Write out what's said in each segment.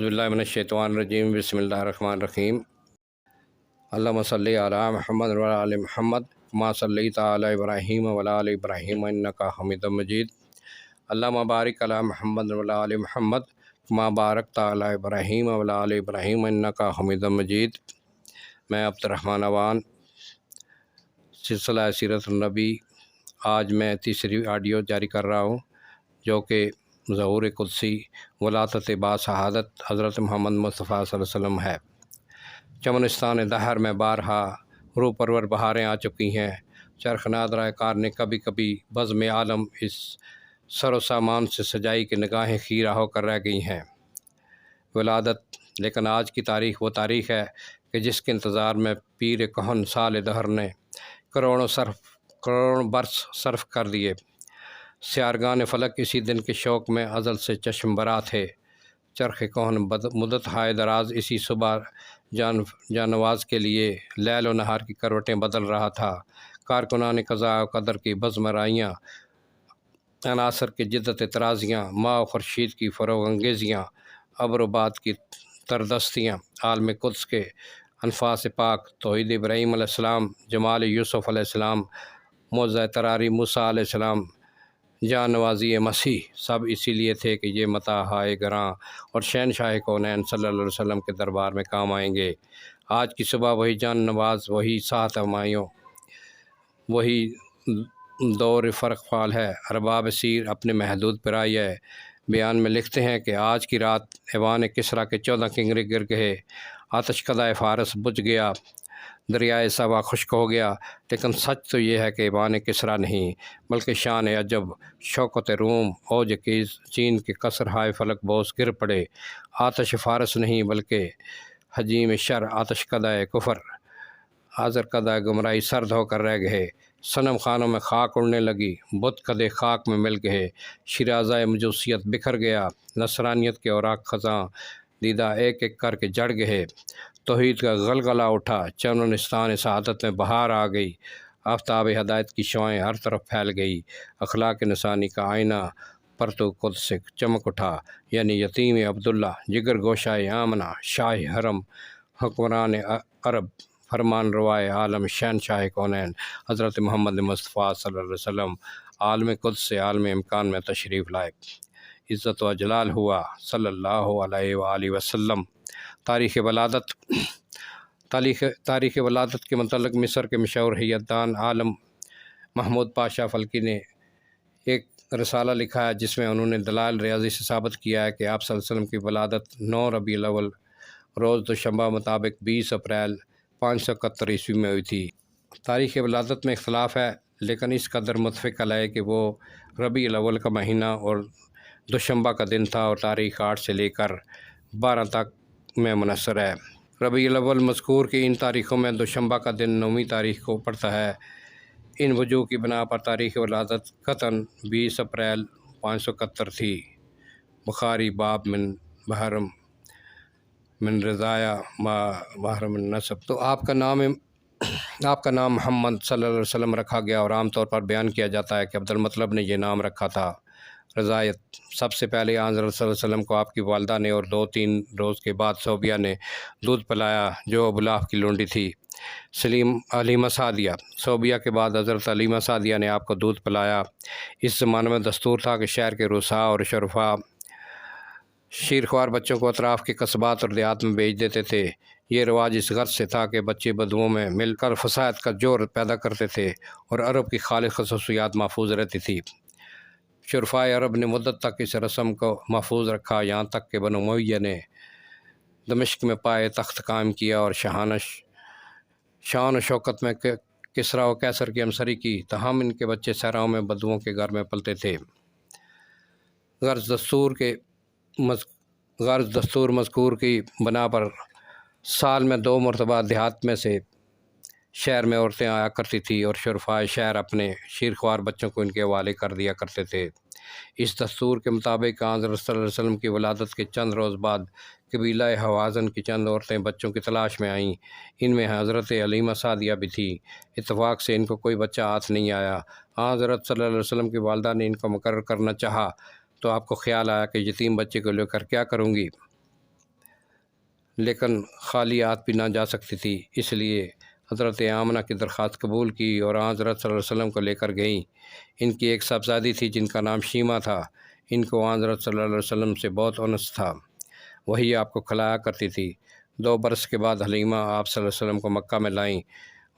باللہ من الشیطان الرجیم بسم اللہ الرحمن الرحیم اللہم صلی علی محمد و علی آل محمد ما صلیت علی ابراہیم و علی آل ابراہیم انکا حمید مجید اللہم بارک علی محمد و علی آل محمد ما بارکت علی ابراہیم و علی آل ابراہیم انکا حمید مجید۔ میں عبد الرحمن اوان، سلسلہ سیرت النبی، آج میں تیسری آڈیو جاری کر رہا ہوں جو کہ ظہور قدسی ولادت باسعادت حضرت محمد مصطفیٰ صلی اللہ علیہ وسلم ہے۔ چمنستان دہر میں بارہا روح پرور بہاریں آ چکی ہیں، چرخ نادرہ کار نے کبھی کبھی بزم عالم اس سر و سامان سے سجائی کہ نگاہیں خیرہ ہو کر رہ گئی ہیں۔ ولادت، لیکن آج کی تاریخ وہ تاریخ ہے کہ جس کے انتظار میں پیر کہن سال دہر نے کروڑوں برس صرف کر دیے۔ سیارگان فلک اسی دن کے شوق میں ازل سے چشم برا تھے۔ چرخ کہن مدت ہائے دراز اسی صبح جانواز کے لیے لیل و نہار کی کروٹیں بدل رہا تھا۔ کارکنان قضاء و قدر کی بزمرائیاں، عناصر کی جدت ترازیاں، ماہ و خورشید کی فروغ انگیزیاں، ابر و باد کی تردستیاں، عالم قدس کے انفاس پاک، توحید ابراہیم علیہ السلام، جمال یوسف علیہ السلام، معجزہ تراری موسیٰ علیہ السلام، جان نوازی مسیح، سب اسی لیے تھے کہ یہ متاحائے گراں اور شہنشاہ کونین صلی اللہ علیہ وسلم کے دربار میں کام آئیں گے۔ آج کی صبح وہی جان نواز، وہی سات امائیوں، وہی دور فرق فال ہے۔ ارباب سیر اپنے محدود پیرائے بیان میں لکھتے ہیں کہ آج کی رات ایوان کسریٰ کے 14 کنگرے گر گئے، آتش کدہ فارس بجھ گیا، دریائے سوا خشک ہو گیا، لیکن سچ تو یہ ہے کہ ایوان کسریٰ نہیں بلکہ شان عجب، شوکت روم، اوج کی چین کے قصر ہائے فلک بوس گر پڑے۔ آتش فارس نہیں بلکہ حجیم شر، آتش کدہ کفر، آذر کدہ گمراہی سرد ہو کر رہ گئے۔ صنم خانوں میں خاک اڑنے لگی، بت کدے خاک میں مل گئے، شیرازہ مجوسیت بکھر گیا، نصرانیت کے اوراق خزاں دیدہ ایک ایک کر کے جڑ گئے۔ توحید کا غلغلہ اٹھا، چمنستان سعادت میں بہار آ گئی، آفتاب ہدایت کی شعاعیں ہر طرف پھیل گئی، اخلاق نسانی کا آئینہ پرتو قدس سے چمک اٹھا، یعنی یتیم عبداللہ، جگر گوشائے آمنہ، شاہ حرم، حکمران عرب، فرمان روائے عالم، شہنشاہ کونین حضرت محمد مصطفیٰ صلی اللہ علیہ وسلم عالم قدس سے عالم امکان میں تشریف لائے، عزت و جلال ہوا صلی اللہ علیہ وآلہ وسلم۔ تاریخ ولادت کے متعلق مصر کے مشہور حیت دان عالم محمود پاشا فلکی نے ایک رسالہ لکھا ہے جس میں انہوں نے دلائل ریاضی سے ثابت کیا ہے کہ آپ صلی اللہ علیہ وسلم کی ولادت 9 ربیع الاول روز دوشنبہ مطابق 20 اپریل 571 عیسوی میں ہوئی تھی۔ تاریخ ولادت میں اختلاف ہے، لیکن اس قدر متفق ہے کہ وہ ربیع الاول کا مہینہ اور دوشنبہ کا دن تھا اور تاریخ 8 سے لے کر 12 تک میں منحصر ہے۔ ربیع الاول مذکور کی ان تاریخوں میں دوشنبہ کا دن 9ویں تاریخ کو پڑتا ہے۔ ان وجوہ کی بنا پر تاریخ ولادت قطعاً 20 اپریل 571 تھی۔ بخاری باب من بحرم من رضایا بحرم من نسب۔ تو آپ کا نام محمد صلی اللہ علیہ وسلم رکھا گیا اور عام طور پر بیان کیا جاتا ہے کہ عبد المطلب نے یہ نام رکھا تھا۔ رضایت، سب سے پہلے حضرت صلی اللہ علیہ وسلم کو آپ کی والدہ نے اور 2-3 روز کے بعد صوبیہ نے دودھ پلایا جو ابوالہب کی لونڈی تھی۔ حلیمہ سعدیہ، صوبیہ کے بعد حضرت حلیمہ سعدیہ نے آپ کو دودھ پلایا۔ اس زمانے میں دستور تھا کہ شہر کے رؤساء اور شرفاء شیرخوار بچوں کو اطراف کے قصبات اور دیہات میں بھیج دیتے تھے۔ یہ رواج اس غرض سے تھا کہ بچے بدوؤں میں مل کر فساد کا جوڑ پیدا کرتے تھے اور عرب کی خالص خصوصیات محفوظ رہتی تھی۔ شرفائے عرب نے مدت تک اس رسم کو محفوظ رکھا، یہاں تک کہ بنو امیہ نے دمشق میں پائے تخت قائم کیا اور شان و شوکت میں کسریٰ و قیصر کی ہمسری کی، تاہم ان کے بچے صحراؤں میں بدوؤں کے گھر میں پلتے تھے۔ غرض دستور مذکور کی بنا پر سال میں 2 مرتبہ دیہات میں سے شہر میں عورتیں آیا کرتی تھیں اور شرفائے شہر اپنے شیرخوار بچوں کو ان کے حوالے کر دیا کرتے تھے۔ اس دستور کے مطابق حضرت صلی اللہ علیہ وسلم کی ولادت کے چند روز بعد قبیلہ حوازن کی چند عورتیں بچوں کی تلاش میں آئیں، ان میں حضرت حلیمہ سعدیہ بھی تھی۔ اتفاق سے ان کو کوئی بچہ ہاتھ نہیں آیا۔ حضرت صلی اللہ علیہ وسلم کی والدہ نے ان کو مقرر کرنا چاہا تو آپ کو خیال آیا کہ یتیم بچے کو لے کر کیا کروں گی۔ لیکن خالی ہاتھ بھی نہ جا سکتی تھی، اس لیے حضرت آمنہ کی درخواست قبول کی اور حضرت صلی اللہ علیہ وسلم کو لے کر گئیں۔ ان کی ایک صاحبزادی تھی جن کا نام شیمہ تھا۔ ان کو حضرت صلی اللہ علیہ وسلم سے بہت انس تھا، وہی آپ کو کھلایا کرتی تھی۔ 2 برس کے بعد حلیمہ آپ صلی اللہ علیہ وسلم کو مکہ میں لائیں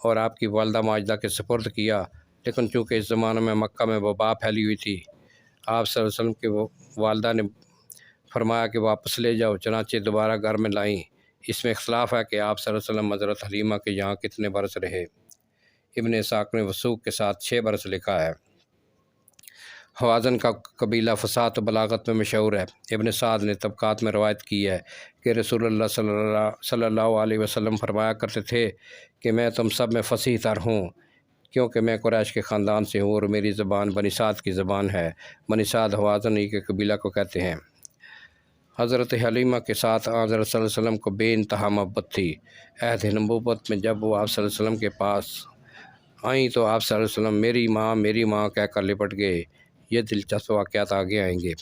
اور آپ کی والدہ ماجدہ کے سپرد کیا، لیکن چونکہ اس زمانے میں مکہ میں وبا پھیلی ہوئی تھی، آپ صلی اللہ علیہ وسلم کے والدہ نے فرمایا کہ واپس لے جاؤ، چنانچہ دوبارہ گھر میں لائیں۔ اس میں اختلاف ہے کہ آپ صلی اللہ علیہ وسلم حضرت حلیمہ کے یہاں کتنے برس رہے۔ ابن اسحاق نے وثوق کے ساتھ 6 برس لکھا ہے۔ حوازن کا قبیلہ فصاحت و بلاغت میں مشہور ہے۔ ابن سعد نے طبقات میں روایت کی ہے کہ رسول اللہ صلی اللہ علیہ وسلم فرمایا کرتے تھے کہ میں تم سب میں فصیح تر ہوں، کیونکہ میں قریش کے خاندان سے ہوں اور میری زبان بنی سعد کی زبان ہے۔ بنی سعد حوازن ہی کے قبیلہ کو کہتے ہیں۔ حضرت حلیمہ کے ساتھ حضرت صلی اللہ علیہ وسلم کو بے انتہا محبت تھی۔ عہد نبوت میں جب وہ آپ صلی اللہ علیہ وسلم کے پاس آئیں تو آپ صلی اللہ علیہ وسلم میری ماں کہہ کر لپٹ گئے۔ یہ دلچسپ واقعات آگے آئیں گے۔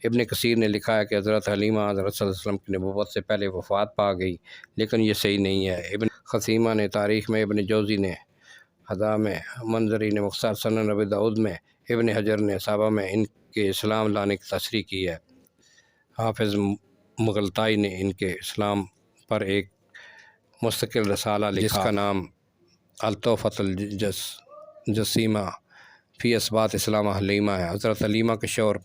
ابن کثیر نے لکھا ہے کہ حضرت حلیمہ حضرت صلی اللہ علیہ وسلم کی نبوت سے پہلے وفات پا گئی، لیکن یہ صحیح نہیں ہے۔ ابن خثیمہ نے تاریخ میں، ابن جوزی نے ہدایہ میں، منذری نے مختصر سنن ابی داؤد میں، ابن حجر نے صحابہ میں ان کے اسلام لانے کی تشریح کی ہے۔ حافظ مغلطائی نے ان کے اسلام پر ایک مستقل رسالہ لکھا جس کا نام التحفۃ الجسیمہ فی اثبات اسلام حلیمہ ہے۔ حضرت حلیمہ کے شوہر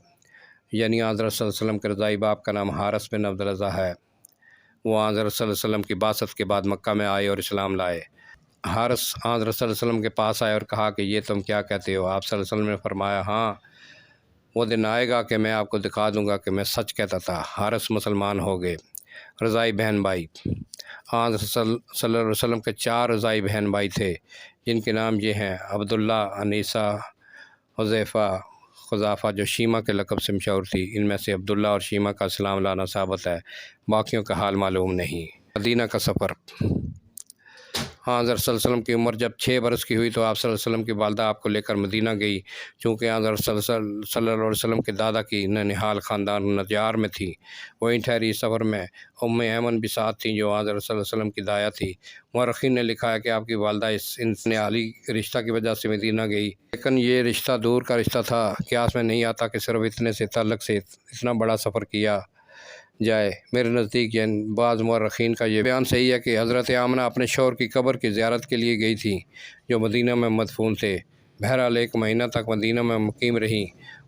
یعنی حضرت صلی اللہ علیہ وسلم کے رضائی باپ کا نام حارث بن عبد الرضا ہے۔ وہ حضرت صلی اللہ علیہ وسلم کی بعثت کے بعد مکہ میں آئے اور اسلام لائے۔ حارث حضرت صلی اللہ علیہ وسلم کے پاس آئے اور کہا کہ یہ تم کیا کہتے ہو؟ آپ صلی اللہ علیہ وسلم نے فرمایا، ہاں، وہ دن آئے گا کہ میں آپ کو دکھا دوں گا کہ میں سچ کہتا تھا۔ حارث مسلمان ہو گئے۔ رضائی بہن بھائی۔ حضرت صلی اللہ علیہ وسلم کے 4 رضائی بہن بھائی تھے، جن کے نام یہ ہیں: عبداللہ، انیسہ، حذیفہ، خذافہ، جو شیمہ کے لقب سے مشہور تھی۔ ان میں سے عبداللہ اور شیمہ کا اسلام لانا ثابت ہے، باقیوں کا حال معلوم نہیں۔ مدینہ کا سفر۔ حضرت صلی اللہ علیہ وسلم کی عمر جب 6 برس کی ہوئی تو آپ صلی اللہ علیہ وسلم کی والدہ آپ کو لے کر مدینہ گئی۔ چونکہ حضرت صلی اللہ علیہ وسلم کے دادا کی ننہال خاندان نجار میں تھی، وہیں ٹھہری۔ سفر میں ایمن بھی ساتھ تھیں، جو حضرت صلی اللہ علیہ وسلم کی دایا تھی۔ مورخین نے لکھا ہے کہ آپ کی والدہ اس انتقالی رشتہ کی وجہ سے مدینہ گئی، لیکن یہ رشتہ دور کا رشتہ تھا۔ قیاس میں نہیں آتا کہ صرف اتنے سے تعلق سے اتنا بڑا سفر کیا جائے۔ میرے نزدیک بعض مورخین کا یہ بیان صحیح ہے کہ حضرت آمنہ اپنے شوہر کی قبر کی زیارت کے لیے گئی تھیں، جو مدینہ میں مدفون تھے۔ بہرحال 1 مہینہ تک مدینہ میں مقیم رہیں۔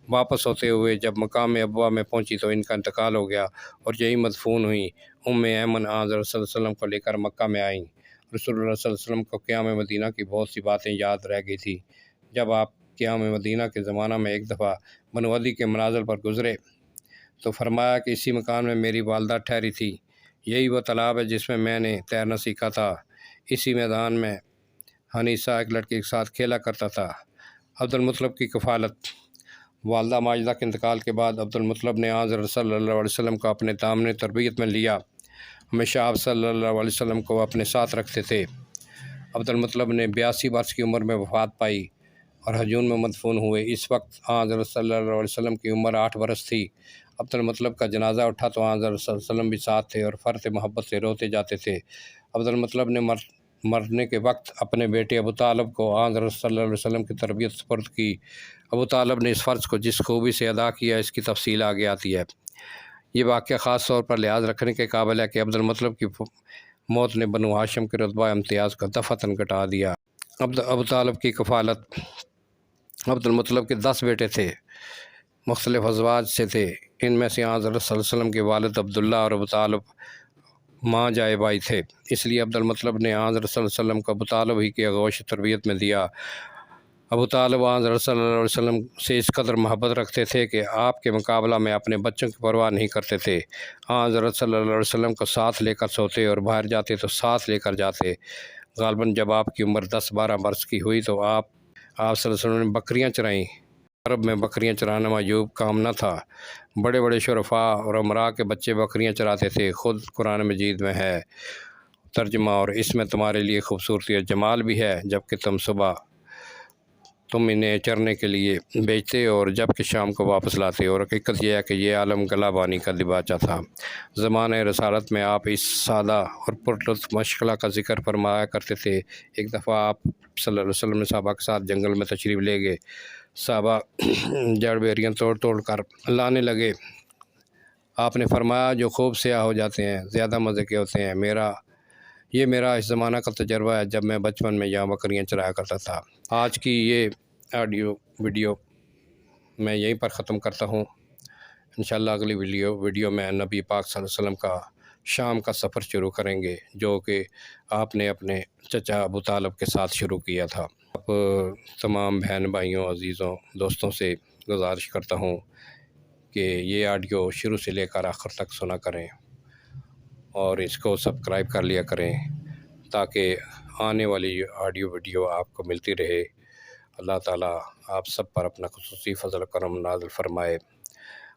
واپس ہوتے ہوئے جب مقام ابوا میں پہنچی تو ان کا انتقال ہو گیا اور یہی مدفون ہوئیں۔ ایمن حضرت صلی اللہ علیہ وسلم کو لے کر مکہ میں آئیں۔ رسول اللہ صلی اللہ علیہ وسلم کو قیام مدینہ کی بہت سی باتیں یاد رہ گئی تھیں۔ جب آپ قیام مدینہ کے زمانہ میں ایک دفعہ بنو عدی کے منازل پر گزرے تو فرمایا کہ اسی مکان میں میری والدہ ٹھہری تھی، یہی وہ تالاب ہے جس میں نے تیرنا سیکھا تھا، اسی میدان میں حنیسہ ایک لڑکی کے ساتھ کھیلا کرتا تھا۔ عبد المطلب کی کفالت۔ والدہ ماجدہ کے انتقال کے بعد عبد المطلب نے حضرت صلی اللہ علیہ وسلم کو اپنے دامن تربیت میں لیا۔ ہمیشہ آپ صلی اللہ علیہ وسلم کو اپنے ساتھ رکھتے تھے۔ عبد المطلب نے 82 برس کی عمر میں وفات پائی اور ہجون میں مدفون ہوئے۔ اس وقت حضرت صلی اللہ علیہ وسلم کی عمر 8 برس تھی۔ عبد المطلب کا جنازہ اٹھا تو حضرت صلی اللہ علیہ وسلم بھی ساتھ تھے اور فرط محبت سے روتے جاتے تھے۔ عبد المطلب نے مرنے کے وقت اپنے بیٹے ابو طالب کو حضرت صلی اللہ علیہ وسلم کی تربیت سپرد کی۔ ابو طالب نے اس فرض کو جس خوبی سے ادا کیا، اس کی تفصیل آگے آتی ہے۔ یہ واقعہ خاص طور پر لحاظ رکھنے کے قابل ہے کہ عبد المطلب کی موت نے بنو ہاشم کے رتبہ امتیاز کو دفعتاً گھٹا دیا۔ ابو طالب کی کفالت۔ عبد المطلب کے 10 بیٹے تھے، مختلف ازواج سے تھے۔ ان میں سے حضرت صلی اللہ علیہ وسلم کے والد عبداللہ اور ابو طالب ماں جائے بھائی تھے، اس لیے عبد المطلب نے حضرت صلی اللہ علیہ وسلم کو ابو طالب ہی کی آغوش تربیت میں دیا۔ ابو طالب حضرت صلی اللہ علیہ وسلم سے اس قدر محبت رکھتے تھے کہ آپ کے مقابلہ میں اپنے بچوں کی پرواہ نہیں کرتے تھے۔ حضرت صلی اللہ علیہ وسلم کو ساتھ لے کر سوتے اور باہر جاتے تو ساتھ لے کر جاتے۔ غالباً جب آپ کی عمر 10-12 برس کی ہوئی تو آپ صلی اللہ علیہ وسلم نے بکریاں چرائیں۔ عرب میں بکریاں چرانا معیوب کام نہ تھا۔ بڑے بڑے شرفاء اور امراء کے بچے بکریاں چراتے تھے۔ خود قرآن مجید میں ہے ترجمہ، اور اس میں تمہارے لیے خوبصورتی اور جمال بھی ہے، جبکہ تم صبح تم انہیں چرنے کے لیے بیچتے اور جب کہ شام کو واپس لاتے، اور حقیقت یہ ہے کہ یہ عالم گلہ بانی کا دباچہ تھا۔ زمانہ رسالت میں آپ اس سادہ اور پرلطف مشغلہ کا ذکر فرمایا کرتے تھے۔ ایک دفعہ آپ صلی اللہ علیہ وسلم نے صحابہ کے ساتھ جنگل میں تشریف لے گئے۔ صحابہ جڑ بیریاں توڑ توڑ کر لانے لگے۔ آپ نے فرمایا جو خوب سیاہ ہو جاتے ہیں زیادہ مزے کے ہوتے ہیں۔ یہ میرا اس زمانہ کا تجربہ ہے جب میں بچپن میں یہاں بکریاں چرایا کرتا تھا۔ آج کی یہ آڈیو ویڈیو میں یہیں پر ختم کرتا ہوں۔ انشاءاللہ اگلی ویڈیو میں نبی پاک صلی اللہ علیہ وسلم کا شام کا سفر شروع کریں گے، جو کہ آپ نے اپنے چچا ابو طالب کے ساتھ شروع کیا تھا۔ آپ تمام بہن بھائیوں، عزیزوں، دوستوں سے گزارش کرتا ہوں کہ یہ آڈیو شروع سے لے کر آخر تک سنا کریں اور اس کو سبسکرائب کر لیا کریں تاکہ آنے والی آڈیو ویڈیو آپ کو ملتی رہے۔ اللہ تعالیٰ آپ سب پر اپنا خصوصی فضل و کرم نازل فرمائے،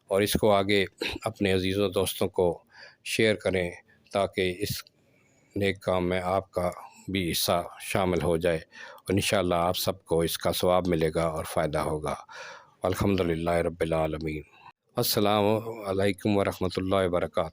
اور اس کو آگے اپنے عزیزوں دوستوں کو شیئر کریں تاکہ اس نیک کام میں آپ کا بھی حصہ شامل ہو جائے، اور انشاءاللہ آپ سب کو اس کا ثواب ملے گا اور فائدہ ہوگا۔ الحمدللہ رب العالمین۔ السلام علیکم ورحمۃ اللہ وبرکاتہ۔